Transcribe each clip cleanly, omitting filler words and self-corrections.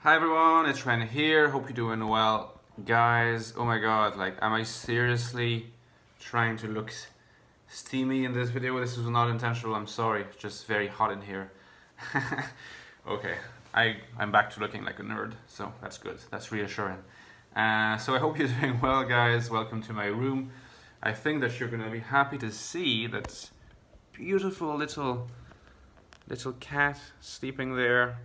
Hi everyone, it's Ren here. Hope you're doing well. Guys, oh my god, am I seriously trying to look steamy in this video? This was not intentional, I'm sorry. It's just very hot in here. Okay, I'm back to looking like a nerd, so that's good. That's reassuring. So I hope you're doing well, guys. Welcome to my room. I think that you're going to be happy to see that beautiful little cat sleeping there.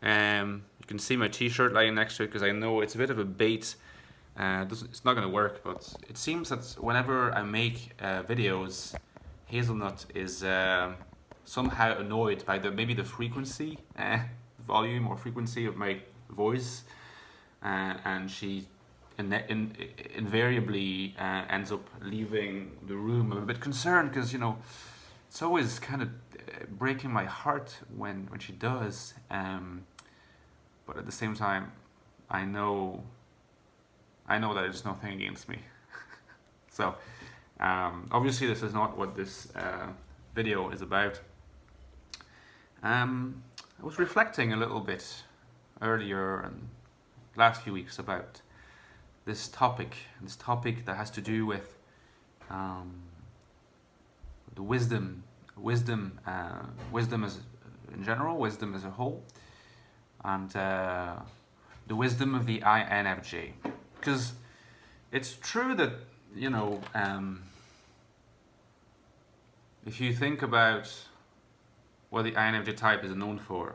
You can see my t-shirt lying next to it because I know it's a bit of a bait. It's not going to work, but it seems that whenever I make videos, Hazelnut is somehow annoyed by maybe the frequency, volume or frequency of my voice, and she invariably ends up leaving the room. I'm a bit concerned because it's always kind of breaking my heart when she does. But at the same time, I know that it's nothing against me. So obviously this is not what this video is about. I was reflecting a little bit earlier and last few weeks about this topic that has to do with the wisdom as in general, wisdom as a whole, and the wisdom of the INFJ. Because it's true that if you think about what the INFJ type is known for,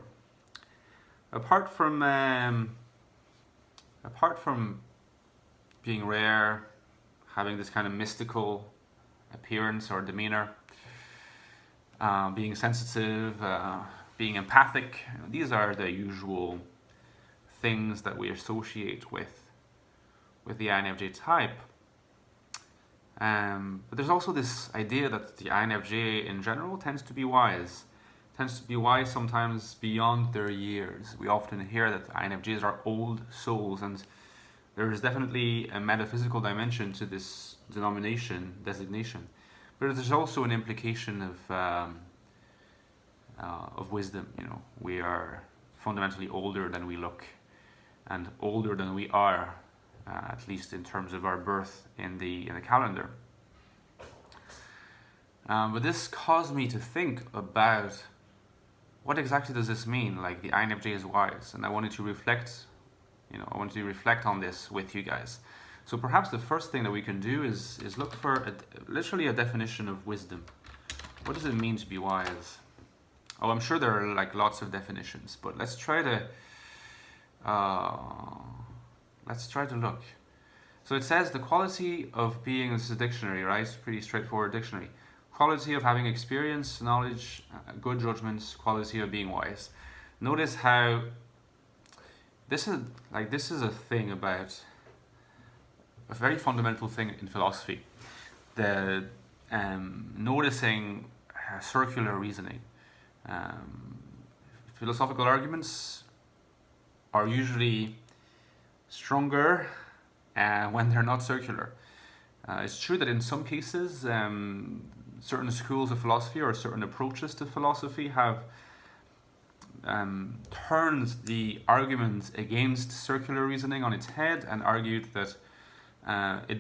apart from being rare, having this kind of mystical appearance or demeanor, being sensitive, being empathic, these are the usual things that we associate with the INFJ type. But there's also this idea that the INFJ in general tends to be wise sometimes beyond their years. We often hear that the INFJs are old souls, and there is definitely a metaphysical dimension to this designation. But there's also an implication of wisdom. We are fundamentally older than we look, and older than we are, at least in terms of our birth in the calendar. But this caused me to think about what exactly does this mean? Like, the INFJ is wise, and I wanted to reflect. I wanted to reflect on this with you guys. So perhaps the first thing that we can do is look for literally a definition of wisdom. What does it mean to be wise? Oh, I'm sure there are lots of definitions, but let's try to look. So it says the quality of being, this is a dictionary, right? It's a pretty straightforward dictionary. Quality of having experience, knowledge, good judgments, quality of being wise. Notice how this is a thing about a very fundamental thing in philosophy. The noticing circular reasoning. Philosophical arguments are usually stronger when they're not circular. It's true that in some cases, certain schools of philosophy or certain approaches to philosophy have turned the argument against circular reasoning on its head and argued that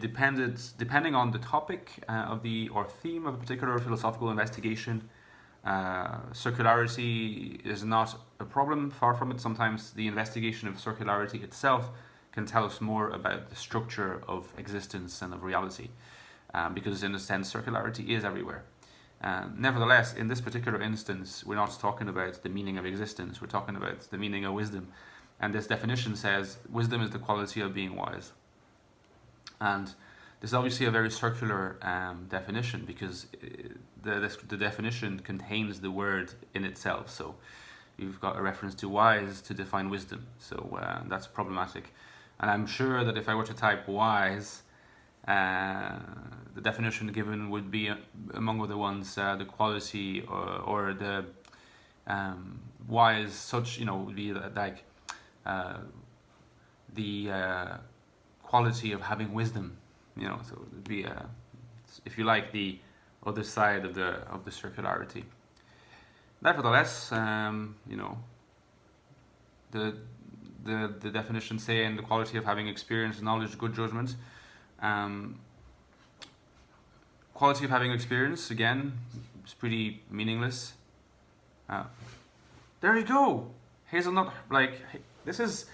depending on the topic or theme of a particular philosophical investigation, circularity is not a problem. Far from it. Sometimes the investigation of circularity itself can tell us more about the structure of existence and of reality, because in a sense circularity is everywhere. Nevertheless, in this particular instance, we're not talking about the meaning of existence, we're talking about the meaning of wisdom. And this definition says wisdom is the quality of being wise. And this is obviously a very circular definition, because the definition contains the word in itself. So you've got a reference to wise to define wisdom. So that's problematic. And I'm sure that if I were to type wise, the definition given would be among other ones the quality or the wise, such would be like the quality of having wisdom. So it would be if you like, the other side of the circularity. Nevertheless, the the definition saying the quality of having experience, knowledge, good judgment. Quality of having experience, again, is pretty meaningless. There you go. Hazelnut, like, this is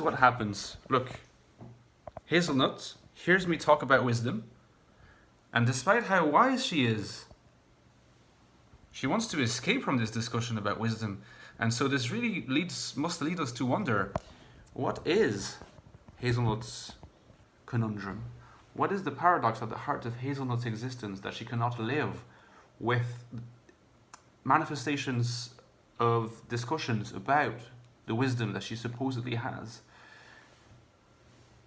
what happens. Look, Hazelnut hears me talk about wisdom, and despite how wise she is, she wants to escape from this discussion about wisdom. And so this really must lead us to wonder, what is Hazelnut's conundrum? What is the paradox at the heart of Hazelnut's existence that she cannot live with manifestations of discussions about the wisdom that she supposedly has?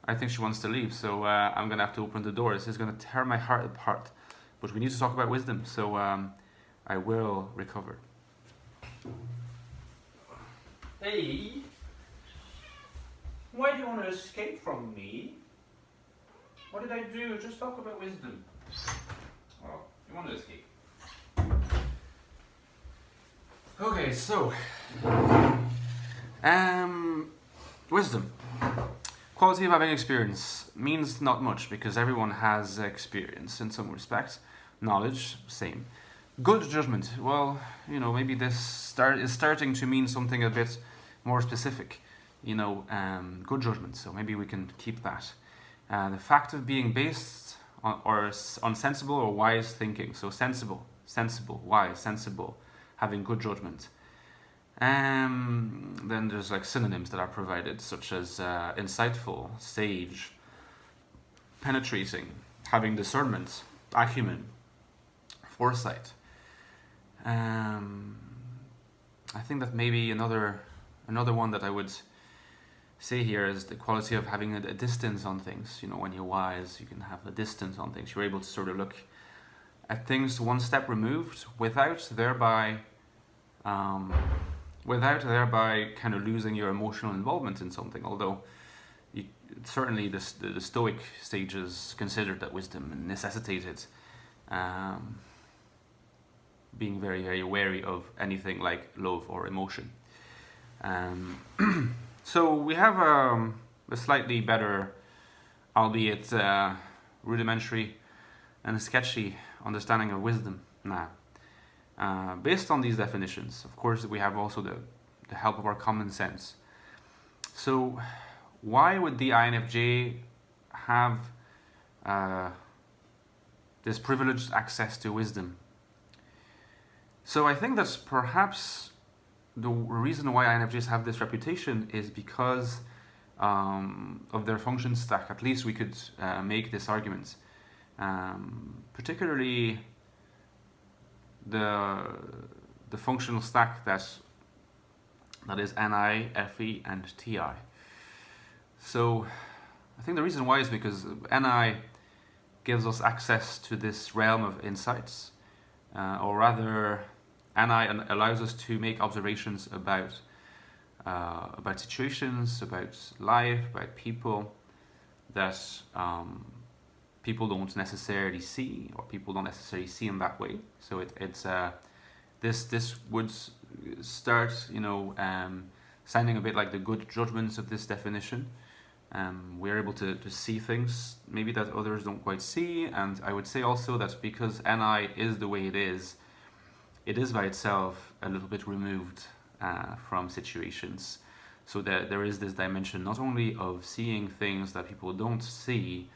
I think she wants to leave, so I'm going to have to open the door. This is going to tear my heart apart. But we need to talk about wisdom, so I will recover. Hey, why do you want to escape from me? What did I do? Just talk about wisdom. Oh, you want to escape. Okay, so wisdom. Quality of having experience means not much because everyone has experience in some respect. Knowledge, same. Good judgment. Well, maybe this is starting to mean something a bit more specific. Good judgment. So maybe we can keep that. The fact of being based on sensible or wise thinking. So sensible, wise, sensible, having good judgment. Then there's like synonyms that are provided, such as insightful, sage, penetrating, having discernment, acumen, foresight. I think that maybe another one that I would say here is the quality of having a distance on things. When you're wise, you can have a distance on things. You're able to sort of look at things one step removed without thereby kind of losing your emotional involvement in something. Although certainly the Stoic sages considered that wisdom necessitated being very, very wary of anything like love or emotion. So we have a slightly better, albeit rudimentary and sketchy understanding of wisdom now. Based on these definitions, of course, we have also the help of our common sense. So why would the INFJ have this privileged access to wisdom? So I think that perhaps the reason why INFJs have this reputation is because of their function stack. At least we could make this argument. Particularly the functional stack that is NI, FE, and TI. So I think the reason why is because NI gives us access to this realm of insights, or rather NI allows us to make observations about situations, about life, about people that people don't necessarily see, or people don't necessarily see in that way. So this would start, sounding a bit like the good judgments of this definition. We're able to see things maybe that others don't quite see, and I would say also that because NI is the way it is by itself a little bit removed from situations. So that there is this dimension not only of seeing things that people don't see,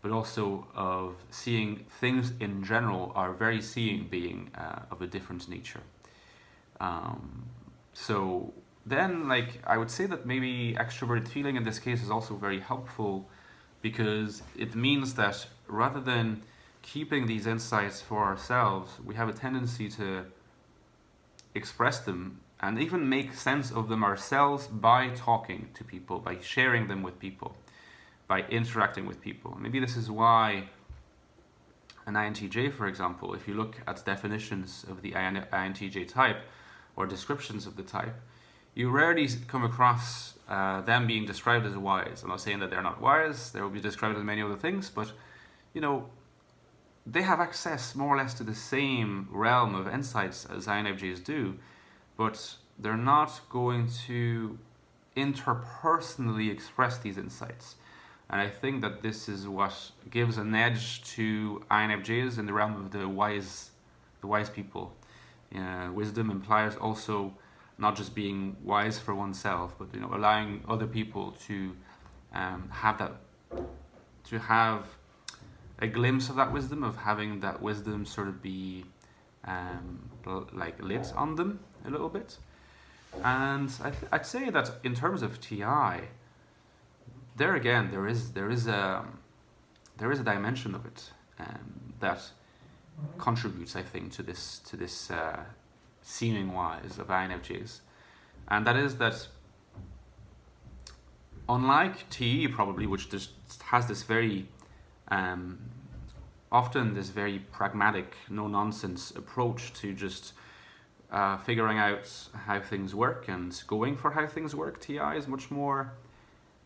but also of seeing things in general, our very seeing being of a different nature. So then, I would say that maybe extroverted feeling in this case is also very helpful, because it means that rather than keeping these insights for ourselves, we have a tendency to express them and even make sense of them ourselves by talking to people, by sharing them with people, by interacting with people. Maybe this is why an INTJ, for example, if you look at definitions of the INTJ type or descriptions of the type, you rarely come across them being described as wise. I'm not saying that they're not wise, they will be described as many other things, but they have access more or less to the same realm of insights as INFJs do, but they're not going to interpersonally express these insights. And I think that this is what gives an edge to INFJs in the realm of the wise people. Wisdom implies also not just being wise for oneself, but allowing other people to have a glimpse of that wisdom, of having that wisdom sort of be like lit on them a little bit. And I'd say that in terms of TI, there again there is a dimension of it that contributes, I think, to this seeming wise of INFJs, and that is that unlike TE probably, which just has this very often this very pragmatic, no-nonsense approach to just figuring out how things work and going for how things work, TI is much more,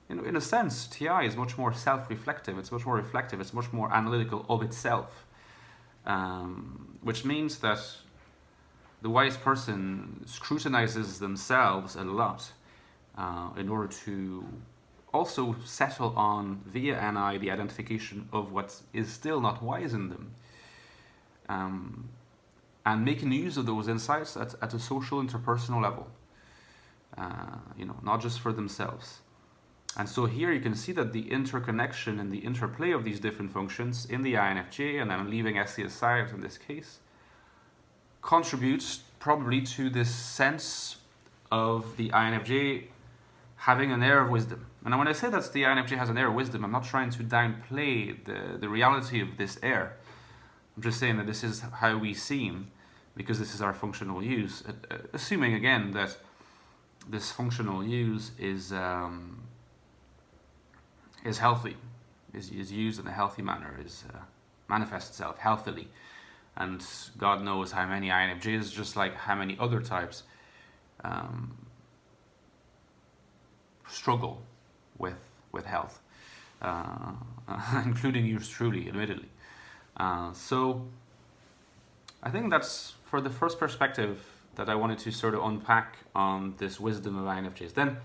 in a sense, TI is much more self-reflective, it's much more reflective, it's much more analytical of itself, which means that the wise person scrutinizes themselves a lot in order to also settle on, via NI, the identification of what is still not wise in them. And making use of those insights at a social, interpersonal level, not just for themselves. And so here you can see that the interconnection and the interplay of these different functions in the INFJ, and I'm leaving SE aside in this case, contributes probably to this sense of the INFJ having an air of wisdom. And when I say that the INFJ has an air of wisdom, I'm not trying to downplay the reality of this air. I'm just saying that this is how we seem, because this is our functional use, assuming again that this functional use is healthy, is used in a healthy manner, manifests itself healthily. And God knows how many INFJs, just like how many other types, struggle with health, including yours truly, admittedly. So I think that's for the first perspective that I wanted to sort of unpack on this wisdom of INFJs. Then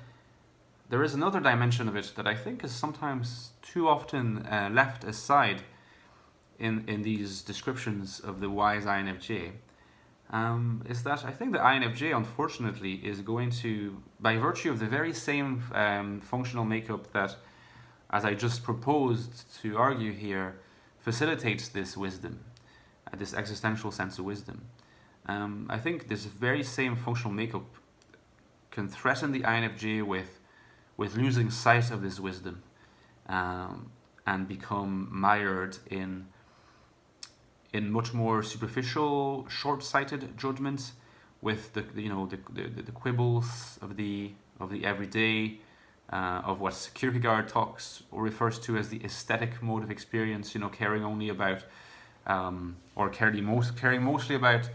there is another dimension of it that I think is sometimes too often left aside in these descriptions of the wise INFJ, is that I think the INFJ, unfortunately, is going to, by virtue of the very same functional makeup that, as I just proposed to argue here, facilitates this wisdom, this existential sense of wisdom. I think this very same functional makeup can threaten the INFJ with losing sight of this wisdom and become mired in much more superficial, short-sighted judgments, with the quibbles of the everyday, of what Kierkegaard talks or refers to as the aesthetic mode of experience. Caring only about, or caring mostly about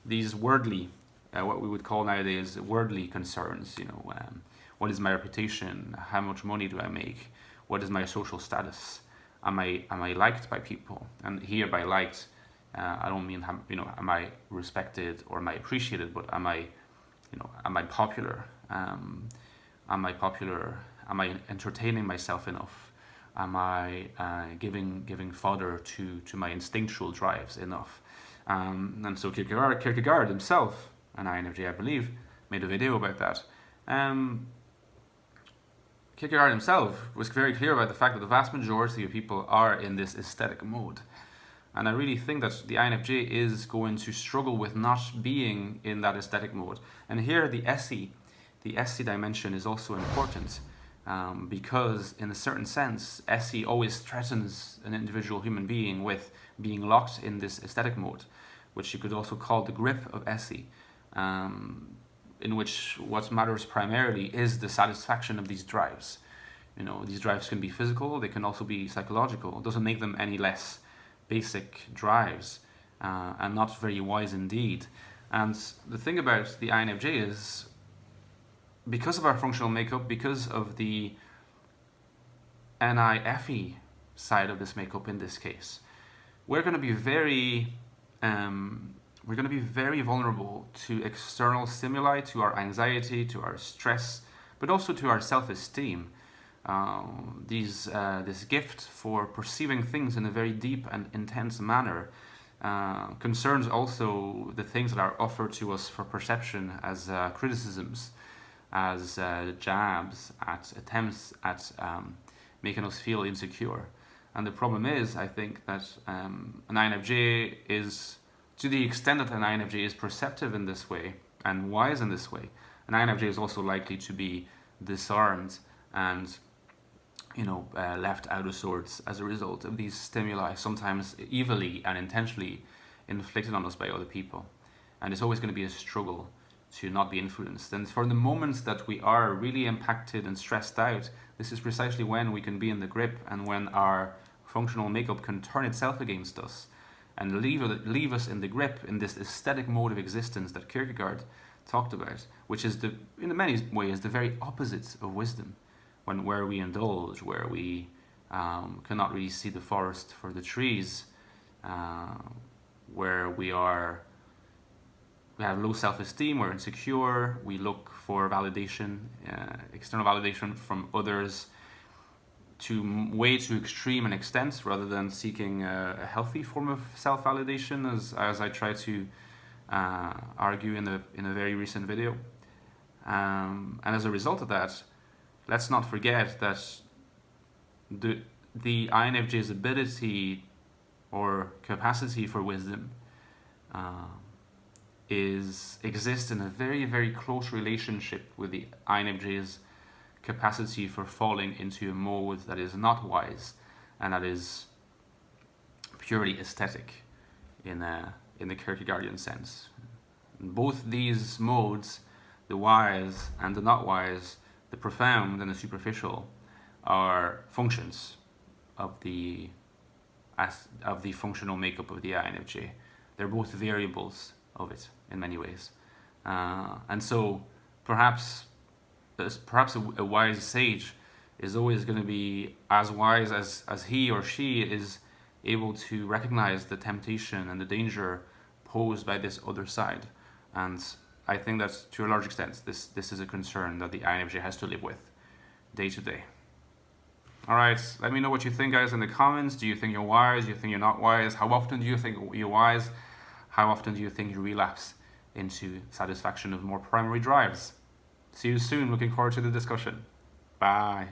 these worldly, what we would call nowadays worldly concerns. What is my reputation? How much money do I make? What is my social status? Am I liked by people? And here by liked, I don't mean am I respected or am I appreciated, but am I popular? Am I popular? Am I entertaining myself enough? Am I giving fodder to my instinctual drives enough? And so Kierkegaard himself, an INFJ I believe, made a video about that. Kierkegaard himself was very clear about the fact that the vast majority of people are in this aesthetic mode. And I really think that the INFJ is going to struggle with not being in that aesthetic mode. And here the SE dimension is also important, because in a certain sense, SE always threatens an individual human being with being locked in this aesthetic mode, which you could also call the grip of SE, in which what matters primarily is the satisfaction of these drives. These drives can be physical, they can also be psychological. It doesn't make them any less basic drives, and not very wise indeed. And the thing about the INFJ is, because of our functional makeup, because of the NIFE side of this makeup in this case, we're going to be very vulnerable to external stimuli, to our anxiety, to our stress, but also to our self-esteem. This gift for perceiving things in a very deep and intense manner concerns also the things that are offered to us for perception as criticisms, as jabs, at attempts at making us feel insecure. And the problem is, I think, that an INFJ is, to the extent that an INFJ is perceptive in this way and wise in this way, an INFJ is also likely to be disarmed and left out of sorts as a result of these stimuli, sometimes evilly and intentionally inflicted on us by other people. And it's always going to be a struggle to not be influenced. And for the moments that we are really impacted and stressed out, this is precisely when we can be in the grip and when our functional makeup can turn itself against us and leave us in the grip in this aesthetic mode of existence that Kierkegaard talked about, which is in many ways the very opposite of wisdom. Where we indulge, where we cannot really see the forest for the trees, where we have low self-esteem, we're insecure, we look for validation, external validation from others to way too extreme an extent, rather than seeking a healthy form of self-validation, as I try to argue in a very recent video. And as a result of that, let's not forget that the INFJ's ability or capacity for wisdom exists in a very, very close relationship with the INFJ's capacity for falling into a mode that is not wise and that is purely aesthetic in the Kierkegaardian sense. Both these modes, the wise and the not wise, the profound and the superficial, are functions of the functional makeup of the INFJ. They're both variables of it in many ways, and so perhaps a wise sage is always going to be as wise as he or she is able to recognize the temptation and the danger posed by this other side. And I think that to a large extent this is a concern that the INFJ has to live with day to day. Alright, let me know what you think, guys, in the comments. Do you think you're wise? Do you think you're not wise? How often do you think you're wise? How often do you think you relapse into satisfaction of more primary drives? See you soon. Looking forward to the discussion. Bye.